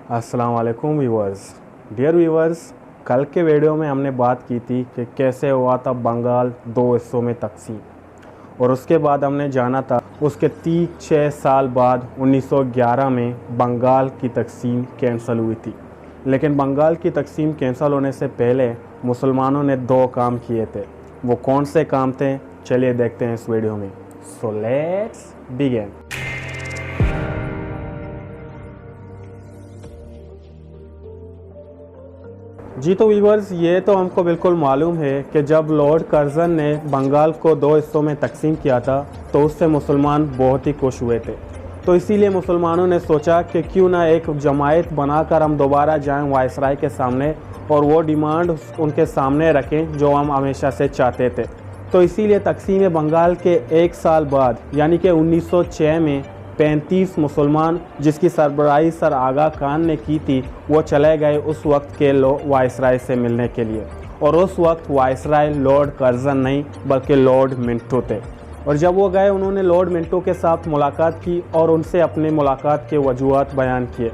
अस्सलाम वालेकुम viewers. Dear viewers, कल के वीडियो में हमने बात की थी कि कैसे हुआ था बंगाल दो हिस्सों में तकसीम, और उसके बाद हमने जाना था उसके 6 साल बाद 1911 में बंगाल की तकसीम कैंसिल हुई थी। लेकिन बंगाल की तकसीम कैंसिल होने से पहले मुसलमानों ने 2 काम किए थे। वो कौन से काम थे, चलिए देखते हैं इस वीडियो में। So let's begin. जी तो व्यूअर्स, ये तो हमको बिल्कुल मालूम है कि जब लॉर्ड कर्जन ने बंगाल को 2 हिस्सों में तकसीम किया था तो उससे मुसलमान बहुत ही खुश हुए थे। तो इसीलिए मुसलमानों ने सोचा कि क्यों ना एक जमायत बनाकर हम दोबारा जाएं वायसराय के सामने और वो डिमांड उनके सामने रखें जो हम हमेशा से चाहते थे। तो इसीलिए तकसीम बंगाल के 1 साल बाद यानी कि 1906 में 35 मुसलमान, जिसकी सरबराही सर आगा खान ने की थी, वो चले गए उस वक्त के वायसराय से मिलने के लिए। और उस वक्त वायसराय लॉर्ड कर्जन नहीं बल्कि लॉर्ड मिंटो थे। और जब वो गए उन्होंने लॉर्ड मिंटो के साथ मुलाकात की और उनसे अपने मुलाकात के वजूहात बयान किए।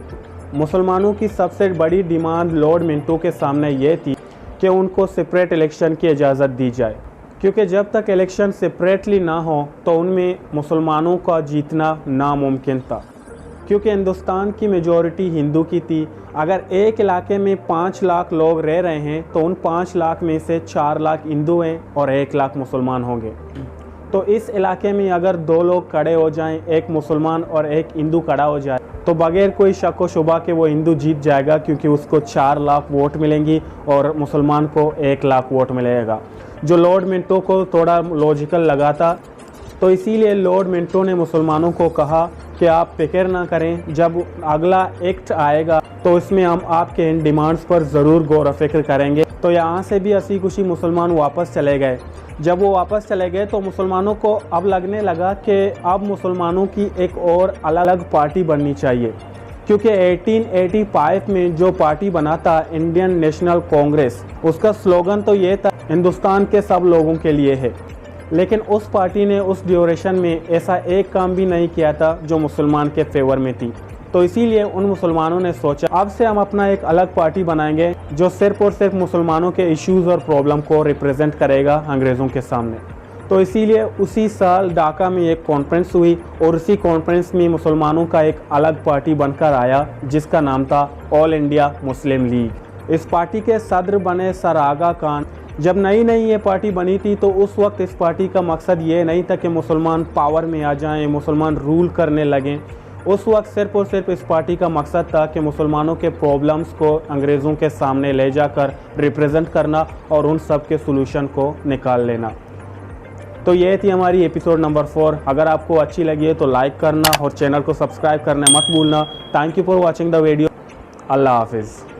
मुसलमानों की सबसे बड़ी डिमांड लॉर्ड मिंटो के सामने ये थी कि उनको सेपरेट इलेक्शन की इजाज़त दी जाए, क्योंकि जब तक इलेक्शन सेपरेटली ना हो तो उनमें मुसलमानों का जीतना नामुमकिन था, क्योंकि हिंदुस्तान की मेजॉरिटी हिंदू की थी। अगर एक इलाके में 5 लाख लोग रह रहे हैं तो उन 5 लाख में से 4 लाख हिंदू हैं और 1 लाख मुसलमान होंगे। तो इस इलाके में अगर 2 लोग खड़े हो जाएं, एक मुसलमान और एक हिंदू खड़ा हो जाए, तो बगैर कोई शक व शुबा के वो हिंदू जीत जाएगा, क्योंकि उसको 4 लाख वोट मिलेंगी और मुसलमान को 1 लाख वोट मिलेगा, जो लॉर्ड मिंटो को थोड़ा लॉजिकल लगा था। तो इसीलिए लॉर्ड मिंटो ने मुसलमानों को कहा कि आप फिक्र ना करें, जब अगला एक्ट आएगा तो इसमें हम आपके इन डिमांड्स पर ज़रूर गौर व फिक्र करेंगे। तो यहाँ से भी हंसी खुशी मुसलमान वापस चले गए। जब वो वापस चले गए तो मुसलमानों को अब लगने लगा कि अब मुसलमानों की एक और अलग पार्टी बननी चाहिए, क्योंकि 1885 में जो पार्टी बना था इंडियन नेशनल कांग्रेस, उसका स्लोगन तो ये था हिंदुस्तान के सब लोगों के लिए है। लेकिन उस पार्टी ने उस ड्यूरेशन में ऐसा एक काम भी नहीं किया था जो मुसलमान के फेवर में थी। तो इसीलिए उन मुसलमानों ने सोचा अब से हम अपना एक अलग पार्टी बनाएंगे जो सिर्फ और सिर्फ मुसलमानों के इश्यूज़ और प्रॉब्लम को रिप्रेजेंट करेगा अंग्रेज़ों के सामने। तो इसीलिए उसी साल ढाका में एक कॉन्फ्रेंस हुई और उसी कॉन्फ्रेंस में मुसलमानों का एक अलग पार्टी बनकर आया जिसका नाम था ऑल इंडिया मुस्लिम लीग। इस पार्टी के सदर बने सर आगा खान। जब नई नई ये पार्टी बनी थी तो उस वक्त इस पार्टी का मकसद ये नहीं था कि मुसलमान पावर में आ जाएं, मुसलमान रूल करने लगें। उस वक्त सिर्फ और सिर्फ इस पार्टी का मकसद था कि मुसलमानों के प्रॉब्लम्स को अंग्रेज़ों के सामने ले जाकर रिप्रेजेंट करना और उन सब के सोल्यूशन को निकाल लेना। तो ये थी हमारी एपिसोड नंबर 4। अगर आपको अच्छी लगी है तो लाइक करना और चैनल को सब्सक्राइब करना मत भूलना। Thank you for watching the video. अल्लाह हाफिज़।